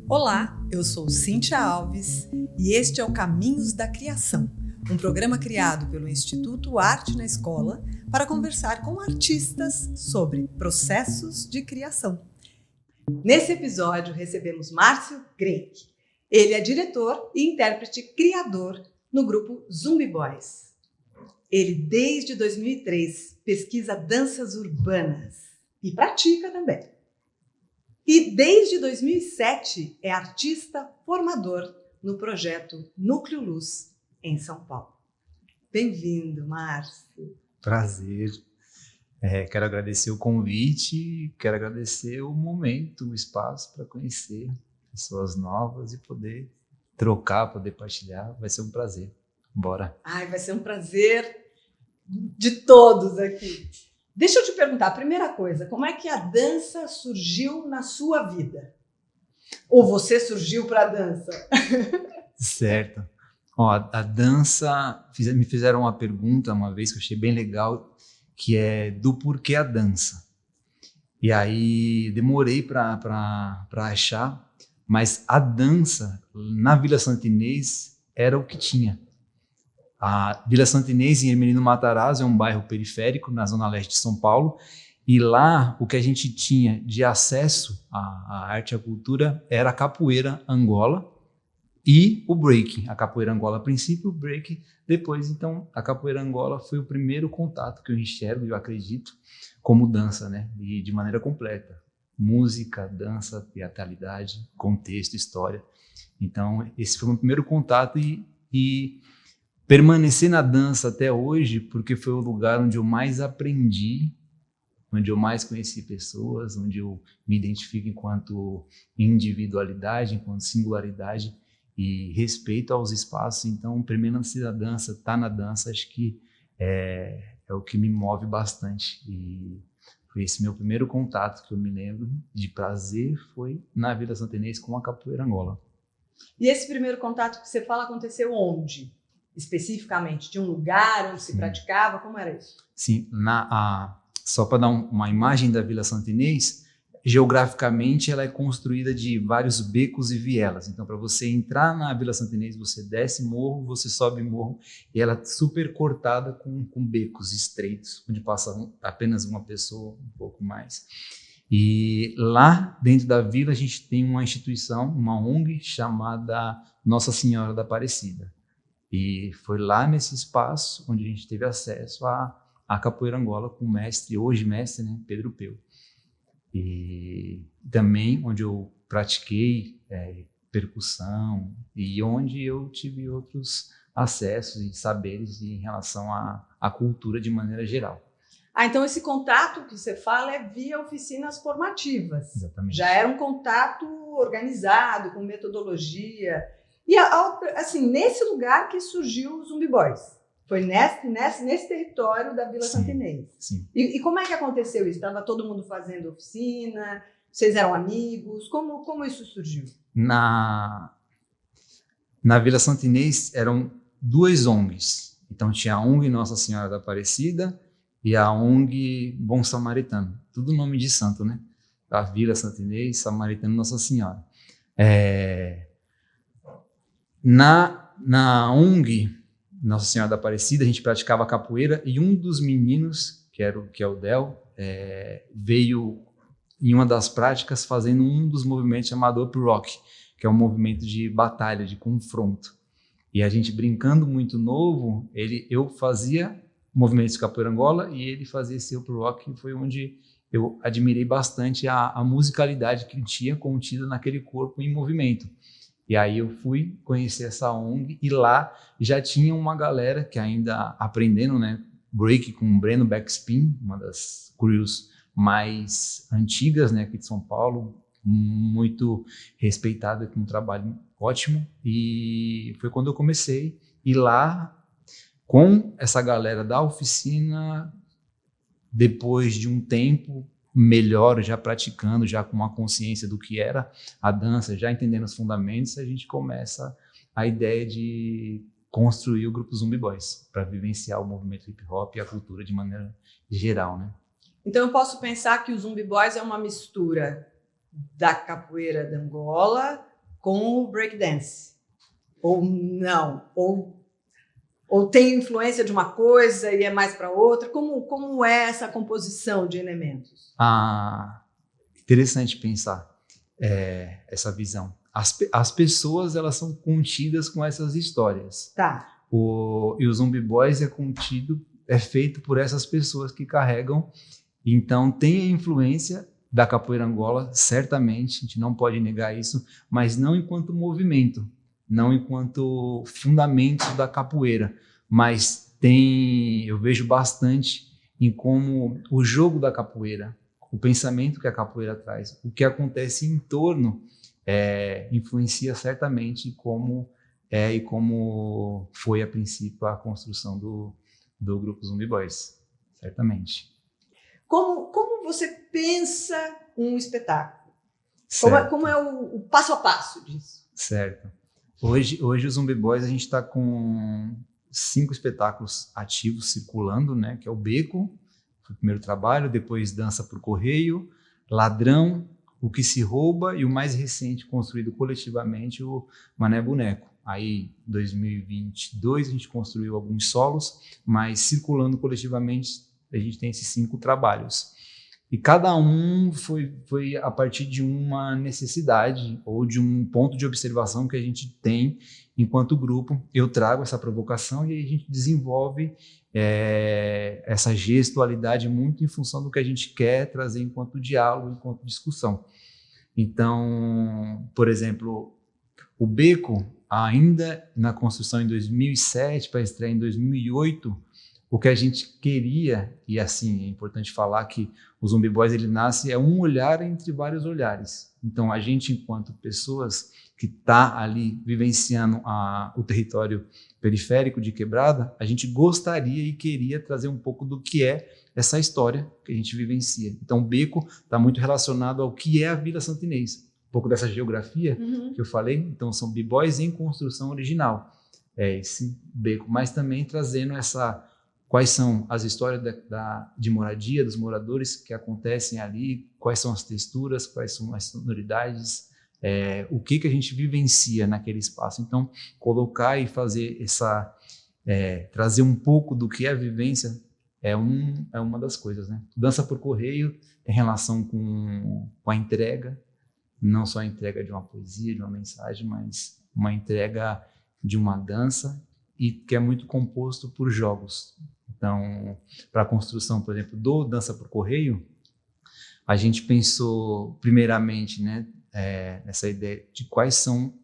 Olá, eu sou Cíntia Alves e este é o Caminhos da Criação, um programa criado pelo Instituto Arte na Escola para conversar com artistas sobre processos de criação. Nesse episódio recebemos Márcio Grenck. Ele é diretor e intérprete criador no grupo Zumbi Boys. Ele, desde 2003, pesquisa danças urbanas e pratica também. E desde 2007 é artista formador no projeto Núcleo Luz, em São Paulo. Bem-vindo, Márcio. Prazer. Quero agradecer o convite, quero agradecer o momento, o espaço para conhecer pessoas novas e poder trocar, poder partilhar. Vai ser um prazer. Bora. Vai ser um prazer de todos aqui. Deixa eu te perguntar, a primeira coisa, como é que a dança surgiu na sua vida? Ou você surgiu para a dança? Certo. A dança, me fizeram uma pergunta uma vez que eu achei bem legal, que é do porquê a dança. E aí demorei para achar, mas a dança na Vila Santo Inês era o que tinha. A Vila Santo Inês, em Hermelino Matarazzo, é um bairro periférico na zona leste de São Paulo, e lá o que a gente tinha de acesso à arte e à cultura era a capoeira Angola e o break. A capoeira Angola a princípio, o break depois. Então, a capoeira Angola foi o primeiro contato que eu enxergo, eu acredito, como dança, né? E de maneira completa. Música, dança, teatralidade, contexto, história. Então, esse foi o meu primeiro contato e permanecer na dança até hoje, porque foi o lugar onde eu mais aprendi, onde eu mais conheci pessoas, onde eu me identifico enquanto individualidade, enquanto singularidade e respeito aos espaços. Então, permanecer na dança, estar na dança, acho que é o que me move bastante. E foi esse meu primeiro contato que eu me lembro de prazer, foi na Vila Santo Inês com a capoeira Angola. E esse primeiro contato que você fala aconteceu onde? Especificamente, de um lugar onde se praticava? Como era isso? Sim, só para dar uma imagem da Vila Santo Inês, geograficamente ela é construída de vários becos e vielas. Então, para você entrar na Vila Santo Inês, você desce morro, você sobe morro, e ela é super cortada com becos estreitos, onde passa apenas uma pessoa, um pouco mais. E lá dentro da vila a gente tem uma instituição, uma ONG, chamada Nossa Senhora da Aparecida. E foi lá nesse espaço onde a gente teve acesso à capoeira Angola com o mestre, hoje mestre, né, Pedro Peu. E também onde eu pratiquei percussão e onde eu tive outros acessos e saberes em relação à cultura de maneira geral. Então esse contato que você fala é via oficinas formativas. Exatamente. Já era um contato organizado, com metodologia. E assim, nesse lugar que surgiu o Zumbi Boys. Foi nesse território da Vila Santo Inês. Sim. E como é que aconteceu isso? Estava todo mundo fazendo oficina? Vocês eram amigos? Como isso surgiu? Na Vila Santo Inês eram duas ONGs. Então tinha a ONG Nossa Senhora da Aparecida e a ONG Bom Samaritano. Tudo nome de santo, né? A Vila Santo Inês, Samaritano, Nossa Senhora. Na ONG Nossa Senhora da Aparecida, a gente praticava capoeira e um dos meninos, que é o Del, veio em uma das práticas fazendo um dos movimentos chamado Up Rock, que é um movimento de batalha, de confronto. E a gente brincando muito novo, eu fazia movimentos de capoeira Angola e ele fazia esse Up Rock, e foi onde eu admirei bastante a musicalidade que ele tinha contida naquele corpo em movimento. E aí eu fui conhecer essa ONG e lá já tinha uma galera que ainda aprendendo, né, break com o Breno Backspin, uma das crews mais antigas, né, aqui de São Paulo, muito respeitada, com um trabalho ótimo. E foi quando eu comecei. E lá, com essa galera da oficina, depois de um tempo melhor, já praticando, já com uma consciência do que era a dança, já entendendo os fundamentos, a gente começa a ideia de construir o grupo Zumbi Boys, para vivenciar o movimento hip hop e a cultura de maneira geral, né? Então eu posso pensar que o Zumbi Boys é uma mistura da capoeira de Angola com o breakdance? Ou não? Ou tem influência de uma coisa e é mais para outra? Como é essa composição de elementos? Interessante pensar essa visão. As pessoas, elas são contidas com essas histórias. Tá. E o Zumbi Boys é feito por essas pessoas que carregam. Então, tem a influência da capoeira Angola, certamente, a gente não pode negar isso, mas não enquanto movimento, não enquanto fundamento da capoeira, mas eu vejo bastante em como o jogo da capoeira, o pensamento que a capoeira traz, o que acontece em torno, influencia certamente e como foi a princípio a construção do grupo Zumbi Boys, certamente. Como você pensa um espetáculo? Como é o passo a passo disso? Certo. Hoje o Zumbi Boys, a gente está com 5 espetáculos ativos circulando, né? Que é o Beco, foi o primeiro trabalho, depois Dança por Correio, Ladrão, O Que Se Rouba e o mais recente, construído coletivamente, o Mané Boneco. Aí, em 2022, a gente construiu alguns solos, mas circulando coletivamente, a gente tem esses 5 trabalhos. E cada um foi a partir de uma necessidade ou de um ponto de observação que a gente tem enquanto grupo. Eu trago essa provocação e a gente desenvolve essa gestualidade muito em função do que a gente quer trazer enquanto diálogo, enquanto discussão. Então, por exemplo, o Beco, ainda na construção em 2007, para estrear em 2008, o que a gente queria, e assim, é importante falar que o Zumbi Boys, ele nasce, um olhar entre vários olhares. Então, a gente, enquanto pessoas que está ali vivenciando o território periférico de Quebrada, a gente gostaria e queria trazer um pouco do que é essa história que a gente vivencia. Então, o Beco está muito relacionado ao que é a Vila Santo Inês. Um pouco dessa geografia que eu falei. Então, são b-boys em construção original. Esse Beco, mas também trazendo quais são as histórias de moradia, dos moradores que acontecem ali, quais são as texturas, quais são as sonoridades, o que a gente vivencia naquele espaço. Então, colocar e fazer trazer um pouco do que é a vivência é uma das coisas, né? Dança por Correio tem relação com a entrega, não só a entrega de uma poesia, de uma mensagem, mas uma entrega de uma dança, e que é muito composto por jogos. Então, para a construção, por exemplo, do Dança por Correio, a gente pensou primeiramente, né, nessa ideia de quais são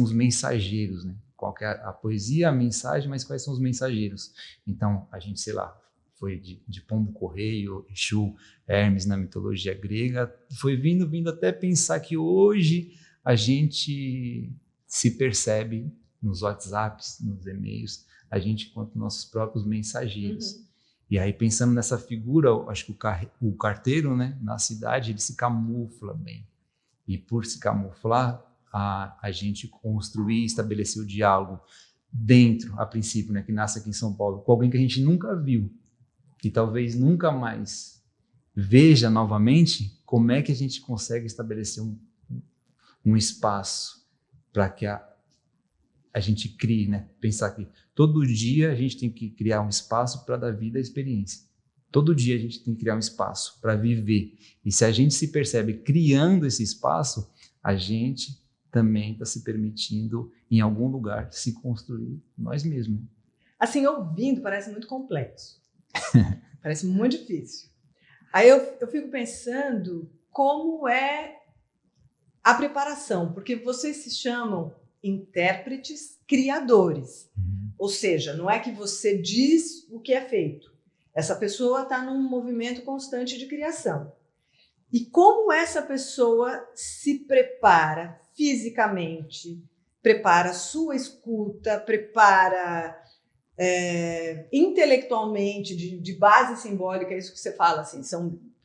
os mensageiros, né? Qual que é a poesia, a mensagem, mas quais são os mensageiros. Então, a gente, sei lá, foi de Pombo Correio, Exu, Hermes na mitologia grega, foi vindo até pensar que hoje a gente se percebe nos WhatsApps, nos e-mails, a gente enquanto nossos próprios mensageiros. E aí, pensando nessa figura, acho que o carteiro, né, na cidade, ele se camufla bem. E por se camuflar, a gente construir e estabelecer o diálogo dentro, a princípio, né, que nasce aqui em São Paulo, com alguém que a gente nunca viu, e talvez nunca mais veja novamente, como é que a gente consegue estabelecer um espaço para que a gente crie, né? Pensar que todo dia a gente tem que criar um espaço para dar vida à experiência. Todo dia a gente tem que criar um espaço para viver. E se a gente se percebe criando esse espaço, a gente também está se permitindo, em algum lugar, se construir nós mesmos. Assim, ouvindo, parece muito complexo. Parece muito difícil. Aí eu fico pensando como é a preparação, porque vocês se chamam intérpretes criadores. Ou seja, não é que você diz o que é feito. Essa pessoa está num movimento constante de criação. E como essa pessoa se prepara fisicamente, prepara sua escuta, prepara intelectualmente, de base simbólica, isso que você fala, assim,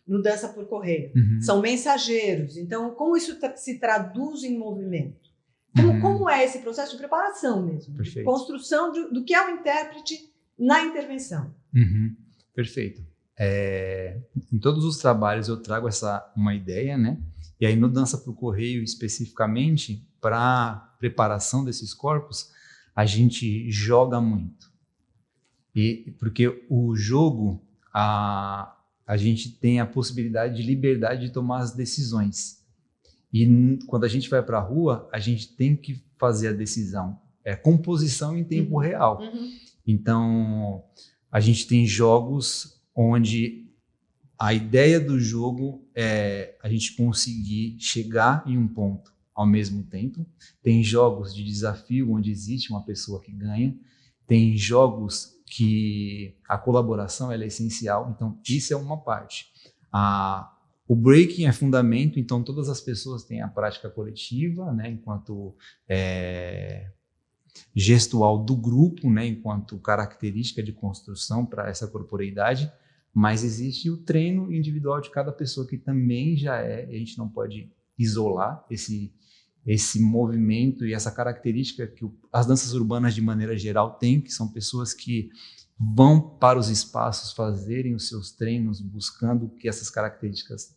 no Dança por Correio, são mensageiros. Então, como isso se traduz em movimento? Como é esse processo de preparação mesmo? Perfeito. De construção do que é o intérprete na intervenção? Perfeito. Em todos os trabalhos eu trago uma ideia, né? E aí no Dança para o Correio, especificamente, para preparação desses corpos, a gente joga muito. Porque o jogo, a gente tem a possibilidade de liberdade de tomar as decisões. E quando a gente vai para a rua, a gente tem que fazer a decisão. É composição em tempo real. Então, a gente tem jogos onde a ideia do jogo é a gente conseguir chegar em um ponto ao mesmo tempo. Tem jogos de desafio onde existe uma pessoa que ganha. Tem jogos que a colaboração ela é essencial. Então, isso é uma parte. O breaking é fundamento, então todas as pessoas têm a prática coletiva, né, enquanto gestual do grupo, né, enquanto característica de construção para essa corporeidade, mas existe o treino individual de cada pessoa que também já a gente não pode isolar esse movimento e essa característica que as danças urbanas de maneira geral têm, que são pessoas que vão para os espaços fazerem os seus treinos buscando que essas características,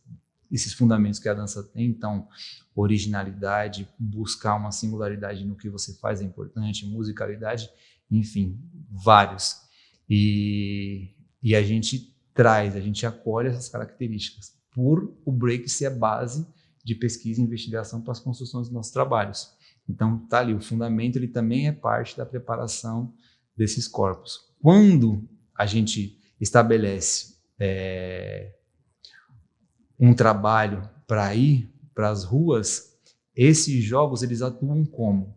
esses fundamentos que a dança tem. Então, originalidade, buscar uma singularidade no que você faz é importante, musicalidade, enfim, vários. E a gente a gente acolhe essas características por o break ser a base de pesquisa e investigação para as construções dos nossos trabalhos. Então, tá ali, o fundamento ele também é parte da preparação desses corpos. Quando a gente estabelece um trabalho para ir para as ruas, esses jogos eles atuam como?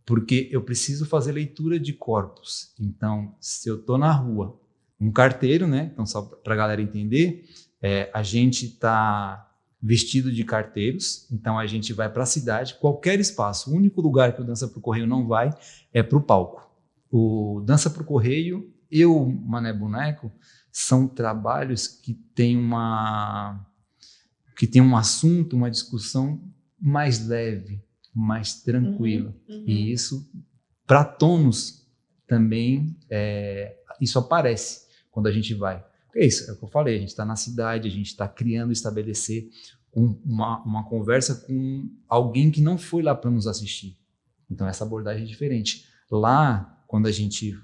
Porque eu preciso fazer leitura de corpos. Então, se eu estou na rua, um carteiro, né? Então, só para a galera entender, a gente está vestido de carteiros, então a gente vai para a cidade, qualquer espaço, o único lugar que o Dança para o Correio não vai é para o palco. O Dança para o Correio e o Mané Boneco são trabalhos que têm um assunto, uma discussão mais leve, mais tranquila. E isso, para tonos, também isso aparece quando a gente vai. É isso, é o que eu falei, a gente está na cidade, a gente está criando, estabelecer uma conversa com alguém que não foi lá para nos assistir. Então, essa abordagem é diferente. Lá, quando a gente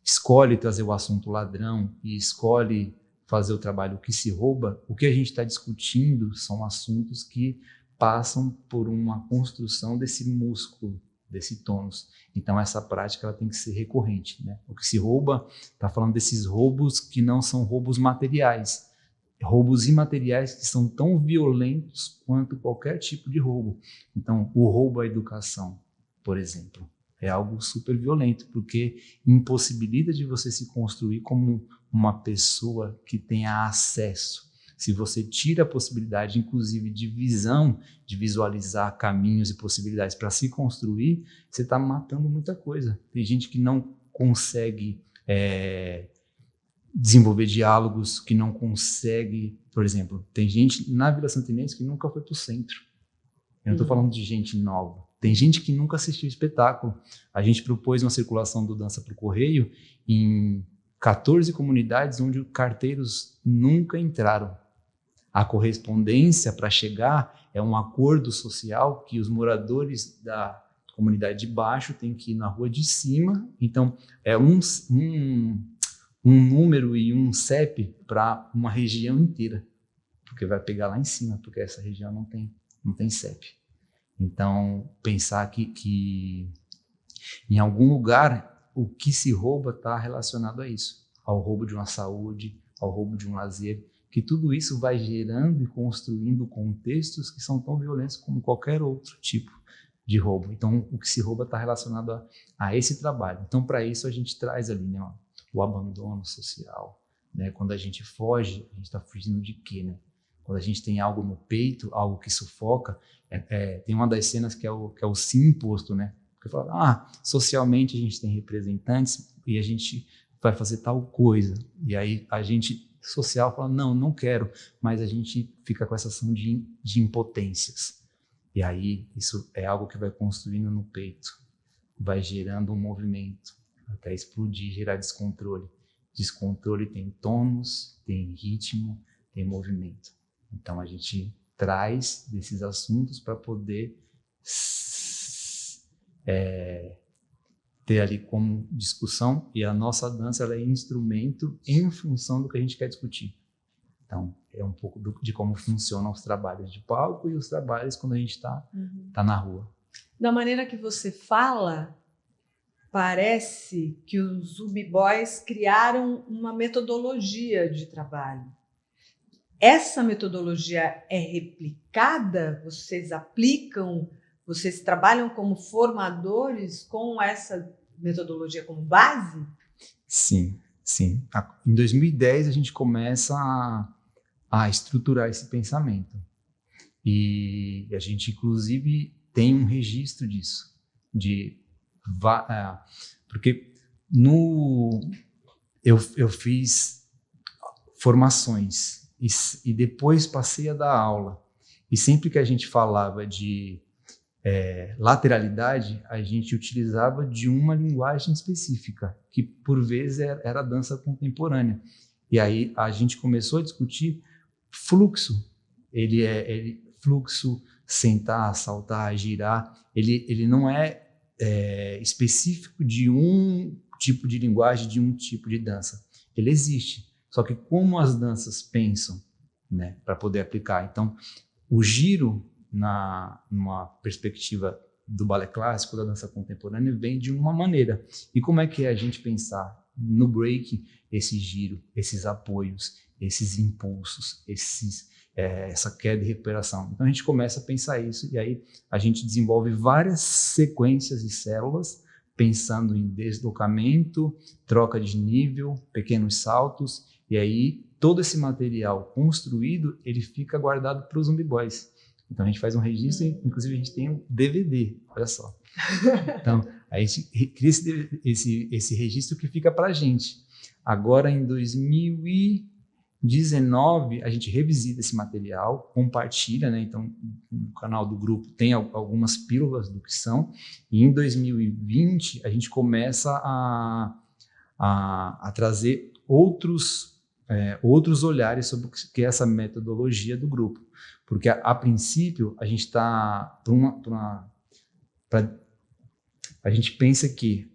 escolhe trazer o assunto ladrão e escolhe fazer o trabalho que se rouba, o que a gente está discutindo são assuntos que passam por uma construção desse músculo, desse tônus. Então, essa prática ela tem que ser recorrente, né? O que se rouba, está falando desses roubos que não são roubos materiais, roubos imateriais que são tão violentos quanto qualquer tipo de roubo. Então, o roubo à educação, por exemplo, é algo super violento, porque impossibilita de você se construir como uma pessoa que tenha acesso. Se você tira a possibilidade, inclusive, de visão, de visualizar caminhos e possibilidades para se construir, você está matando muita coisa. Tem gente que não consegue desenvolver diálogos, que não consegue... Por exemplo, tem gente na Vila Santinense que nunca foi para o centro. Eu não estou falando de gente nova. Tem gente que nunca assistiu espetáculo. A gente propôs uma circulação do Dança para o Correio em 14 comunidades onde carteiros nunca entraram. A correspondência para chegar é um acordo social que os moradores da comunidade de baixo têm que ir na rua de cima. Então, é um número e um CEP para uma região inteira, porque vai pegar lá em cima, porque essa região não tem CEP. Então, pensar que em algum lugar o que se rouba está relacionado a isso, ao roubo de uma saúde, ao roubo de um lazer, que tudo isso vai gerando e construindo contextos que são tão violentos como qualquer outro tipo de roubo. Então, o que se rouba está relacionado a esse trabalho. Então, para isso, a gente traz ali, né, o abandono social. Né? Quando a gente foge, a gente está fugindo de quê? Né? Quando a gente tem algo no peito, algo que sufoca, tem uma das cenas que é o sim imposto, né? Porque fala, socialmente a gente tem representantes e a gente vai fazer tal coisa. E aí a gente social fala, não quero, mas a gente fica com essa ação de impotências. E aí isso é algo que vai construindo no peito, vai gerando um movimento, até explodir, gerar descontrole. Descontrole tem tônus, tem ritmo, tem movimento. Então a gente traz desses assuntos para poder ter ali como discussão, e a nossa dança ela é instrumento em função do que a gente quer discutir. Então, é um pouco de como funcionam os trabalhos de palco e os trabalhos quando a gente está na rua. Da maneira que você fala, parece que os Zumbi Boys criaram uma metodologia de trabalho. Essa metodologia é replicada? Vocês aplicam? Vocês trabalham como formadores com essa metodologia como base? Sim, sim. Em 2010 a gente começa a estruturar esse pensamento. E a gente, inclusive, tem um registro disso. Porque eu fiz formações e depois passei a dar aula. E sempre que a gente falava de lateralidade, a gente utilizava de uma linguagem específica, que por vezes era a dança contemporânea. E aí a gente começou a discutir fluxo. Fluxo, sentar, saltar, girar, ele não é específico de um tipo de linguagem, de um tipo de dança. Ele existe, só que como as danças pensam, né, para poder aplicar. Então, o giro, numa perspectiva do balé clássico, da dança contemporânea, vem de uma maneira. E como é que é a gente pensar no break esse giro, esses apoios, esses impulsos, essa queda e recuperação? Então a gente começa a pensar isso, e aí a gente desenvolve várias sequências de células, pensando em deslocamento, troca de nível, pequenos saltos, e aí todo esse material construído, ele fica guardado para os Zumbi Boys. Então a gente faz um registro, inclusive a gente tem um DVD, olha só. Então a gente cria esse registro que fica para a gente. Agora em 2019 a gente revisita esse material, compartilha, né? Então no canal do grupo tem algumas pílulas do que são, e em 2020 a gente começa a trazer outros olhares sobre o que é essa metodologia do grupo. Porque, a princípio, a gente está a gente pensa que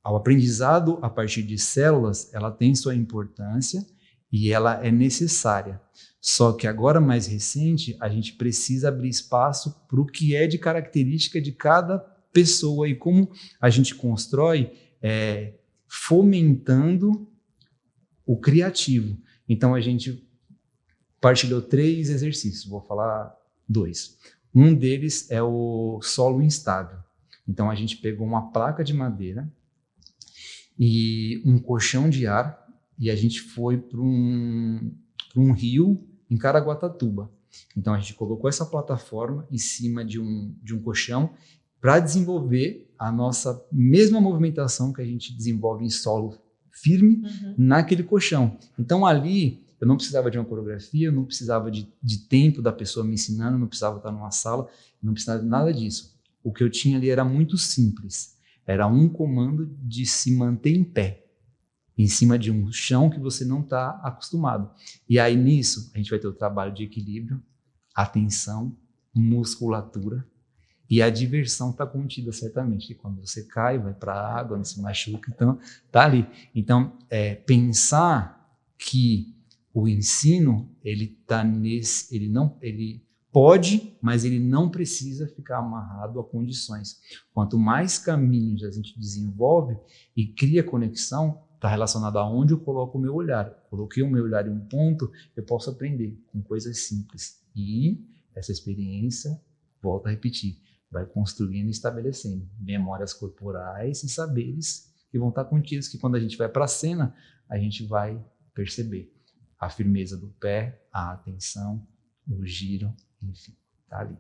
ao aprendizado a partir de células, ela tem sua importância e ela é necessária. Só que agora, mais recente, a gente precisa abrir espaço para o que é de característica de cada pessoa e como a gente constrói fomentando o criativo. Então, a gente partilhou 3 exercícios, vou falar 2. Um deles é o solo instável. Então a gente pegou uma placa de madeira e um colchão de ar e a gente foi para um rio em Caraguatatuba. Então a gente colocou essa plataforma em cima de um colchão para desenvolver a nossa mesma movimentação que a gente desenvolve em solo firme naquele colchão. Então ali eu não precisava de uma coreografia, eu não precisava de tempo da pessoa me ensinando, eu não precisava estar numa sala, eu não precisava de nada disso. O que eu tinha ali era muito simples. Era um comando de se manter em pé, em cima de um chão que você não está acostumado. E aí nisso a gente vai ter o trabalho de equilíbrio, atenção, musculatura, e a diversão está contida certamente. E quando você cai, vai para a água, não se machuca, então está ali. Então, pensar que o ensino, ele pode, mas ele não precisa ficar amarrado a condições. Quanto mais caminhos a gente desenvolve e cria conexão, está relacionado a onde eu coloco o meu olhar. Coloquei o meu olhar em um ponto, eu posso aprender com coisas simples. E essa experiência, volto a repetir, vai construindo e estabelecendo memórias corporais e saberes que vão estar contidos, que quando a gente vai para a cena, a gente vai perceber a firmeza do pé, a atenção, o giro, enfim, tá ali.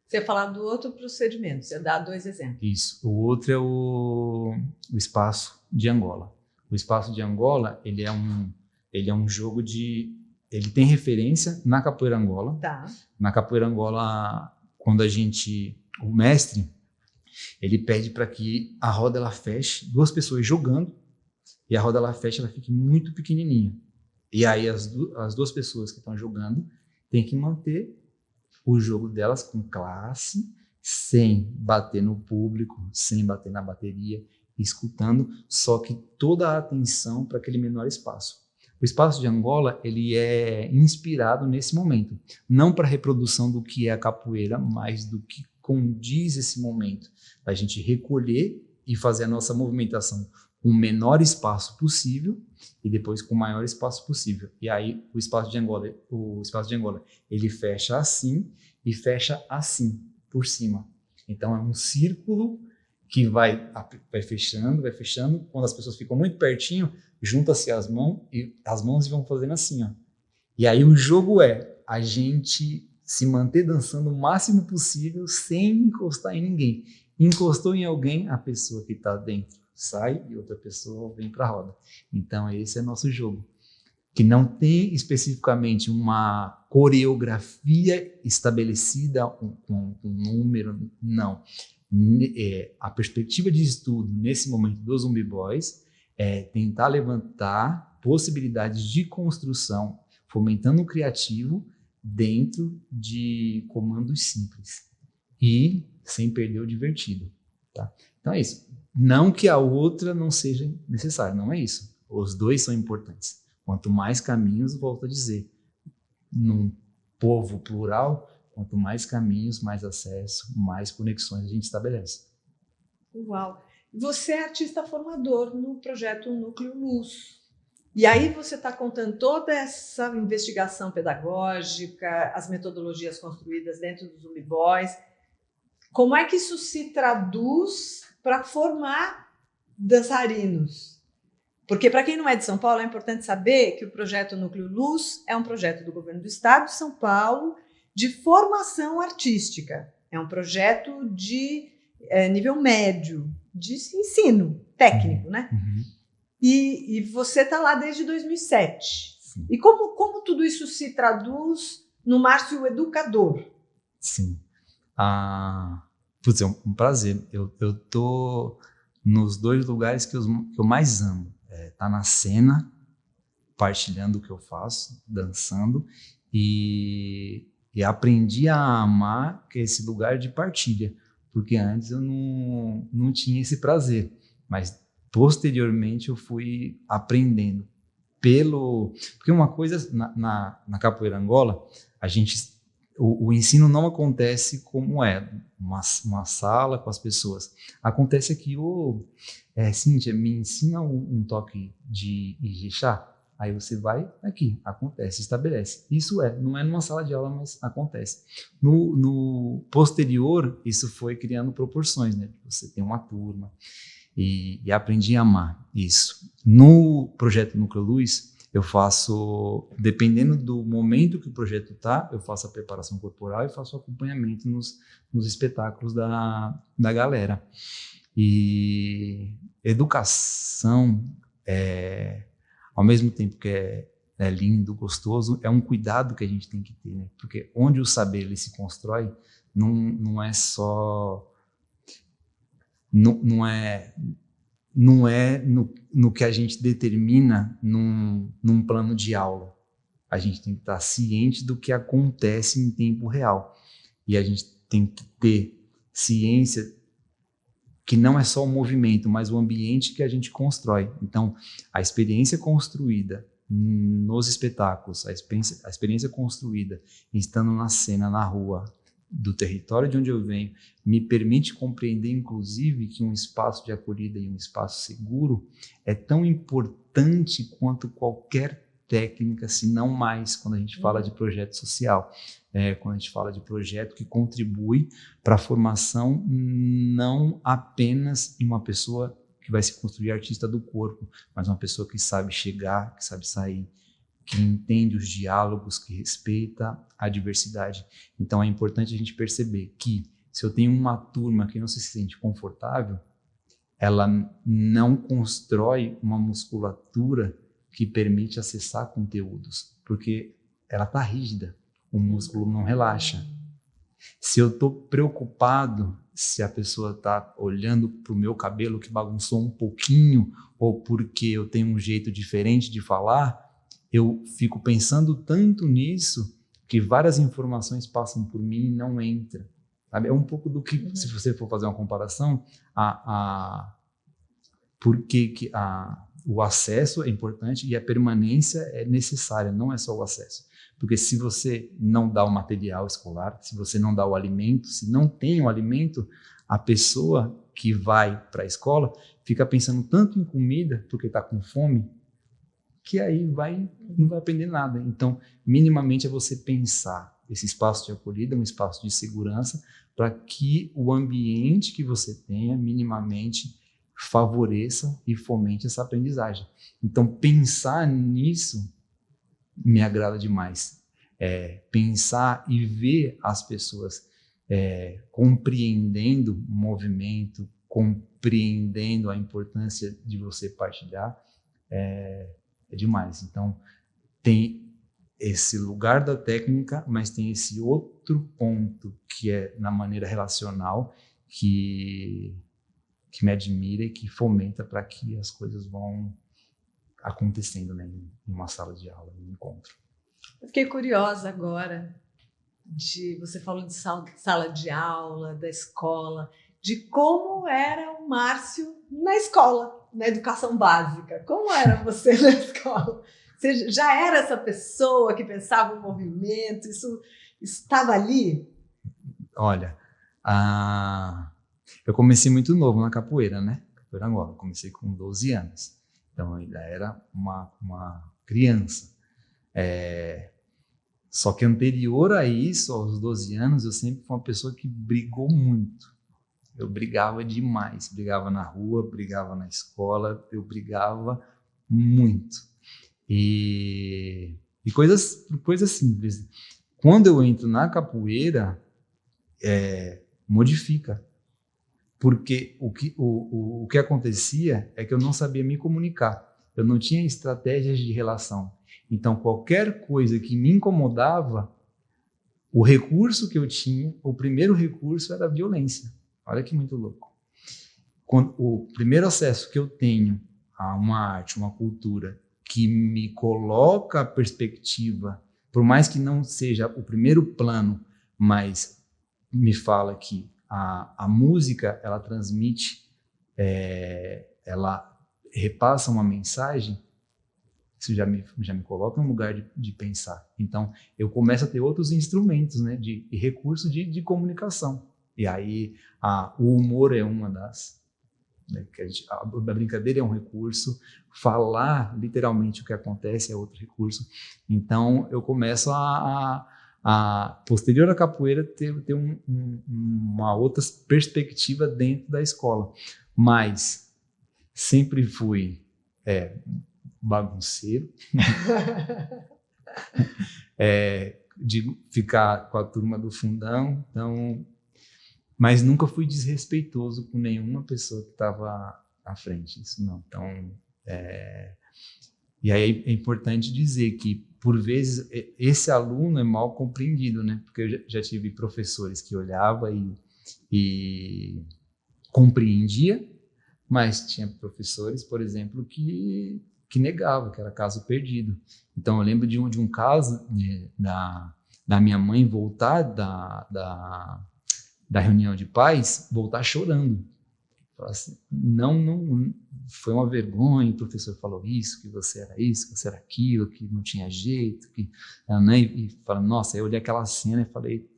Você ia falar do outro procedimento, você dá 2 exemplos. Isso. O outro é o espaço de Angola. O espaço de Angola, ele é um jogo de... Ele tem referência na capoeira Angola. Tá. Na capoeira Angola, quando o mestre, ele pede para que a roda ela feche, 2 pessoas jogando, e a roda ela fecha, ela fica muito pequenininha. E aí as 2 pessoas que estão jogando, tem que manter o jogo delas com classe, sem bater no público, sem bater na bateria, escutando, só que toda a atenção para aquele menor espaço. O espaço de Angola, ele é inspirado nesse momento, não para a reprodução do que é a capoeira, mas do que condiz esse momento, da gente recolher e fazer a nossa movimentação com o menor espaço possível e depois com o maior espaço possível. E aí o espaço de Angola, ele fecha assim e fecha assim, por cima. Então é um círculo que vai fechando. Quando as pessoas ficam muito pertinho, junta-se as mãos vão fazendo assim, ó. E aí o jogo é a gente se manter dançando o máximo possível sem encostar em ninguém. Encostou em alguém, a pessoa que está dentro sai e outra pessoa vem para a roda. Então esse é nosso jogo, que não tem especificamente uma coreografia estabelecida, um número, não. A perspectiva de estudo nesse momento dos Zumbi Boys é tentar levantar possibilidades de construção, fomentando o criativo dentro de comandos simples e sem perder o divertido. Tá? Então é isso. Não que a outra não seja necessária, não é isso. Os dois são importantes. Quanto mais caminhos, volto a dizer, num povo plural, quanto mais caminhos, mais acesso, mais conexões a gente estabelece. Uau! Você é artista formador no projeto Núcleo Luz. E aí você está contando toda essa investigação pedagógica, as metodologias construídas dentro dos Zumbi Boys. Como é que isso se traduz para formar dançarinos? Porque, para quem não é de São Paulo, é importante saber que o projeto Núcleo Luz é um projeto do governo do estado de São Paulo de formação artística. É um projeto de nível médio, de ensino técnico, né? Uhum. E você está lá desde 2007. Sim. E como tudo isso se traduz no Márcio Educador? Sim. Putz, é um prazer. Eu tô nos dois lugares que eu mais amo. Tá na cena, partilhando o que eu faço, dançando, e aprendi a amar esse lugar de partilha, porque antes eu não tinha esse prazer, mas posteriormente eu fui aprendendo. Porque uma coisa, na Capoeira Angola, o ensino não acontece como uma sala com as pessoas. Acontece aqui, Cíntia, me ensina um toque de Ijexá. Aí você vai aqui, acontece, estabelece. Isso não é numa sala de aula, mas acontece. No posterior, isso foi criando proporções, né? Você tem uma turma e aprendi a amar isso. No projeto Núcleo Luz, eu faço, dependendo do momento que o projeto está, eu faço a preparação corporal e faço o acompanhamento nos espetáculos da galera. E educação, ao mesmo tempo que é lindo, gostoso, é um cuidado que a gente tem que ter, né? Porque onde o saber ele se constrói, não é só... Não é no que a gente determina num plano de aula. A gente tem que estar ciente do que acontece em tempo real. E a gente tem que ter ciência que não é só o movimento, mas o ambiente que a gente constrói. Então, a experiência construída nos espetáculos, a experiência construída estando na cena, na rua, do território de onde eu venho, me permite compreender, inclusive, que um espaço de acolhida e um espaço seguro é tão importante quanto qualquer técnica, se não mais, quando a gente fala de projeto social, quando a gente fala de projeto que contribui para a formação não apenas em uma pessoa que vai se construir artista do corpo, mas uma pessoa que sabe chegar, que sabe sair, que entende os diálogos, que respeita a diversidade. Então é importante a gente perceber que se eu tenho uma turma que não se sente confortável, ela não constrói uma musculatura que permite acessar conteúdos, porque ela está rígida, o músculo não relaxa. Se eu estou preocupado se a pessoa está olhando para o meu cabelo que bagunçou um pouquinho, ou porque eu tenho um jeito diferente de falar, eu fico pensando tanto nisso porque várias informações passam por mim e não entram. Sabe? É um pouco do que, se você for fazer uma comparação, porque o acesso é importante e a permanência é necessária, não é só o acesso. Porque se você não dá o material escolar, se você não dá o alimento, se não tem o alimento, a pessoa que vai para a escola fica pensando tanto em comida, porque está com fome, que aí não vai aprender nada. Então, minimamente é você pensar esse espaço de acolhida, um espaço de segurança, para que o ambiente que você tenha minimamente favoreça e fomente essa aprendizagem. Então, pensar nisso me agrada demais. Pensar e ver as pessoas compreendendo o movimento, compreendendo a importância de você partilhar, é demais. Então, tem esse lugar da técnica, mas tem esse outro ponto que é na maneira relacional que me admira e que fomenta para que as coisas vão acontecendo, né, em uma sala de aula, em um encontro. Eu fiquei curiosa agora, você falou de sala de aula, da escola, de como era o Márcio na escola, na educação básica. Como era você na escola? Você já era essa pessoa que pensava o movimento? Isso estava ali? Olha, eu comecei muito novo na capoeira, né? Capoeira Angola. Comecei com 12 anos. Então, eu ainda era uma criança. Só que anterior a isso, aos 12 anos, eu sempre fui uma pessoa que brigou muito. Eu brigava demais. Brigava na rua, brigava na escola, eu brigava muito. E coisas simples. Quando eu entro na capoeira, modifica. Porque o que acontecia é que eu não sabia me comunicar. Eu não tinha estratégias de relação. Então, qualquer coisa que me incomodava, o recurso que eu tinha, o primeiro recurso era a violência. Olha que muito louco. O primeiro acesso que eu tenho a uma arte, uma cultura, que me coloca a perspectiva, por mais que não seja o primeiro plano, mas me fala que a música, ela transmite, ela repassa uma mensagem, isso já me coloca em um lugar de pensar. Então, eu começo a ter outros instrumentos, né, de recurso de comunicação. E aí, o humor é uma das... Né, a brincadeira é um recurso, falar literalmente o que acontece é outro recurso. Então, eu começo posterior à capoeira, ter uma outra perspectiva dentro da escola. Mas sempre fui bagunceiro, de ficar com a turma do fundão, então, mas nunca fui desrespeitoso com nenhuma pessoa que estava à frente, isso não. Então, e aí é importante dizer que, por vezes, esse aluno é mal compreendido, né? Porque eu já tive professores que olhava e compreendia, mas tinha professores, por exemplo, que negava, que era caso perdido. Então, eu lembro de um caso da minha mãe voltar da reunião de pais, voltar chorando. Falar assim, não, foi uma vergonha, o professor falou isso, que você era aquilo, que não tinha jeito, né? E fala, nossa, eu olhei aquela cena e falei,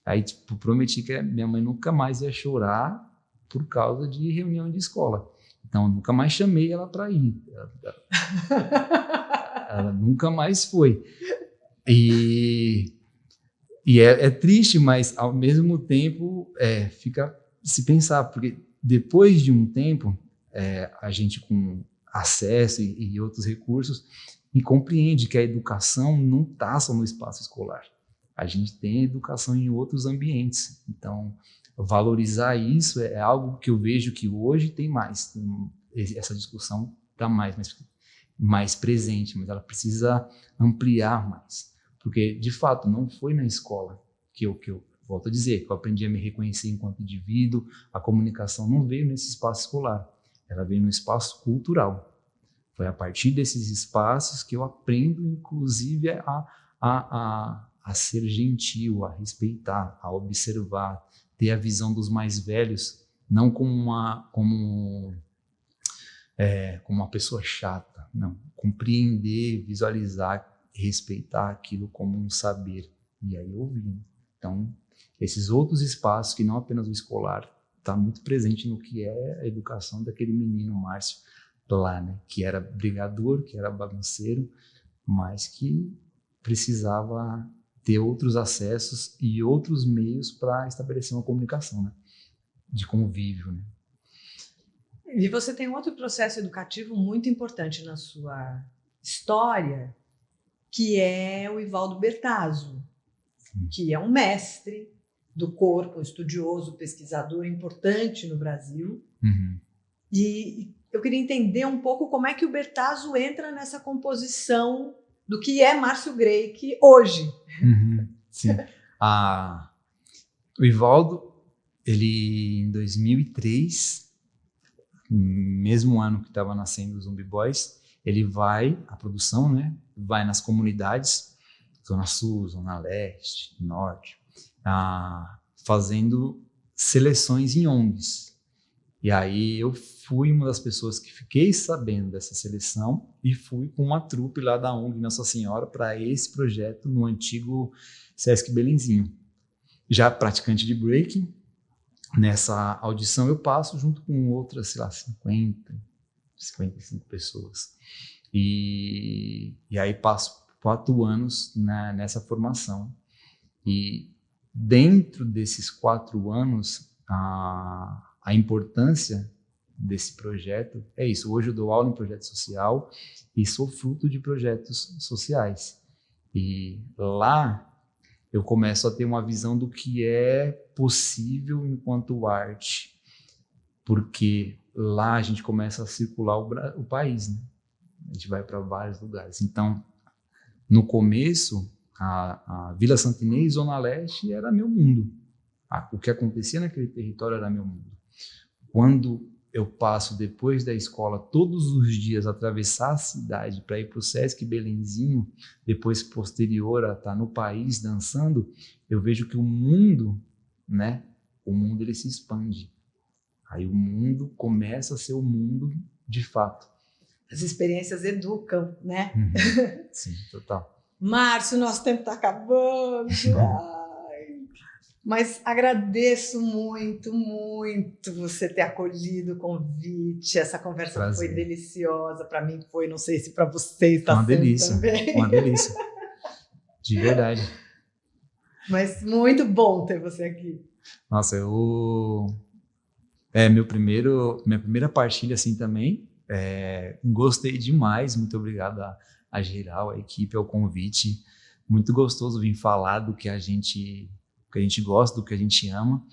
aí tipo, prometi que minha mãe nunca mais ia chorar por causa de reunião de escola. Então, eu nunca mais chamei ela para ir. Ela nunca mais foi. E é triste, mas ao mesmo tempo fica se pensar, porque depois de um tempo, a gente com acesso e outros recursos, me compreende que a educação não está só no espaço escolar. A gente tem educação em outros ambientes. Então, valorizar isso é algo que eu vejo que hoje tem mais. Essa discussão está mais presente, mas ela precisa ampliar mais. Porque, de fato, não foi na escola que eu volto a dizer, que eu aprendi a me reconhecer enquanto indivíduo. A comunicação não veio nesse espaço escolar, ela veio no espaço cultural. Foi a partir desses espaços que eu aprendo, inclusive, a a ser gentil, a respeitar, a observar, ter a visão dos mais velhos, não como uma pessoa chata, não. Compreender, visualizar, respeitar aquilo como um saber. E aí ouvir. Então, esses outros espaços que não apenas o escolar, está muito presente no que é a educação daquele menino Márcio lá, né? Que era brigador, que era bagunceiro, mas que precisava ter outros acessos e outros meios para estabelecer uma comunicação, né? De convívio, né? E você tem outro processo educativo muito importante na sua história, que é o Evaldo Bertazzo, que é um mestre do corpo, um estudioso, pesquisador importante no Brasil. Uhum. E eu queria entender um pouco como é que o Bertazzo entra nessa composição do que é Márcio Greik hoje. Uhum. Sim. O Evaldo, ele em 2003, mesmo ano que estava nascendo o Zumbi Boys, ele vai, a produção, né, vai nas comunidades, Zona Sul, Zona Leste, Norte, fazendo seleções em ONGs. E aí eu fui uma das pessoas que fiquei sabendo dessa seleção e fui com uma trupe lá da ONG Nossa Senhora para esse projeto no antigo Sesc Belenzinho. Já praticante de breaking, nessa audição eu passo junto com outras, sei lá, 55 pessoas. E aí passo 4 anos nessa formação. E dentro desses 4 anos, a importância desse projeto é isso. Hoje eu dou aula em projeto social e sou fruto de projetos sociais. E lá eu começo a ter uma visão do que é possível enquanto arte, porque lá a gente começa a circular o país, né? A gente vai para vários lugares. Então, no começo, a Vila Santa Inês, Zona Leste, era meu mundo. O que acontecia naquele território era meu mundo. Quando eu passo, depois da escola, todos os dias, atravessar a cidade para ir para o Sesc Belenzinho, depois posterior a estar no país dançando, eu vejo que o mundo, né? O mundo ele se expande. Aí o mundo começa a ser o mundo de fato. As experiências educam, né? Uhum. Sim, total. Márcio, nosso tempo está acabando. Mas agradeço muito, muito você ter acolhido o convite. Essa conversa Prazer. foi deliciosa. Para mim foi, não sei se para você está uma sendo delícia, também. Uma delícia. De verdade. Mas muito bom ter você aqui. Nossa, minha primeira partilha assim também. Gostei demais. Muito obrigado a geral, a equipe, ao convite. Muito gostoso vir falar do que a gente gosta, do que a gente ama.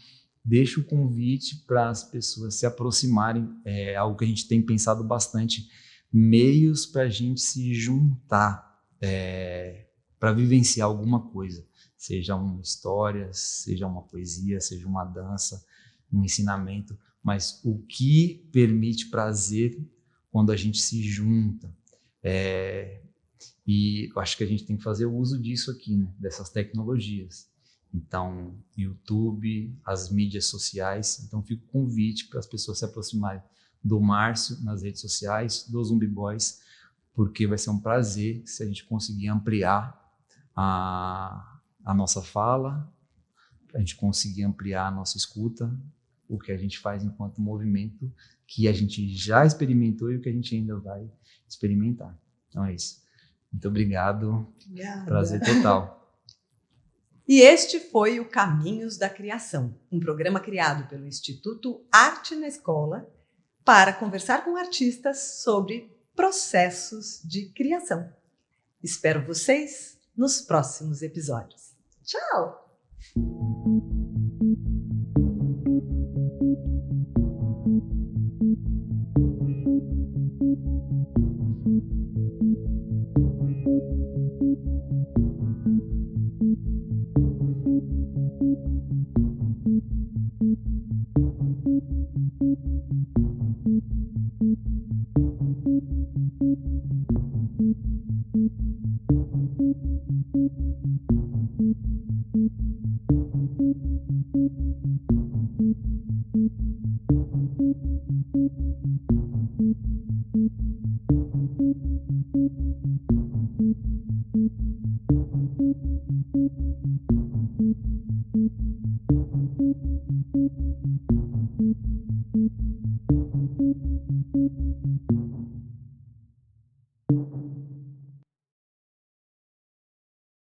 Deixo o convite para as pessoas se aproximarem, algo que a gente tem pensado bastante, meios para a gente se juntar, para vivenciar alguma coisa, seja uma história, seja uma poesia, seja uma dança, um ensinamento, mas o que permite prazer quando a gente se junta. E eu acho que a gente tem que fazer uso disso aqui, né? Dessas tecnologias. Então, YouTube, as mídias sociais. Então, fica o convite para as pessoas se aproximarem do Márcio nas redes sociais, do Zumbi Boys, porque vai ser um prazer se a gente conseguir ampliar a nossa fala, a gente conseguir ampliar a nossa escuta, o que a gente faz enquanto movimento, que a gente já experimentou e o que a gente ainda vai experimentar. Então é isso. Muito obrigado. Obrigada. Prazer total. E este foi o Caminhos da Criação, um programa criado pelo Instituto Arte na Escola para conversar com artistas sobre processos de criação. Espero vocês nos próximos episódios. Tchau!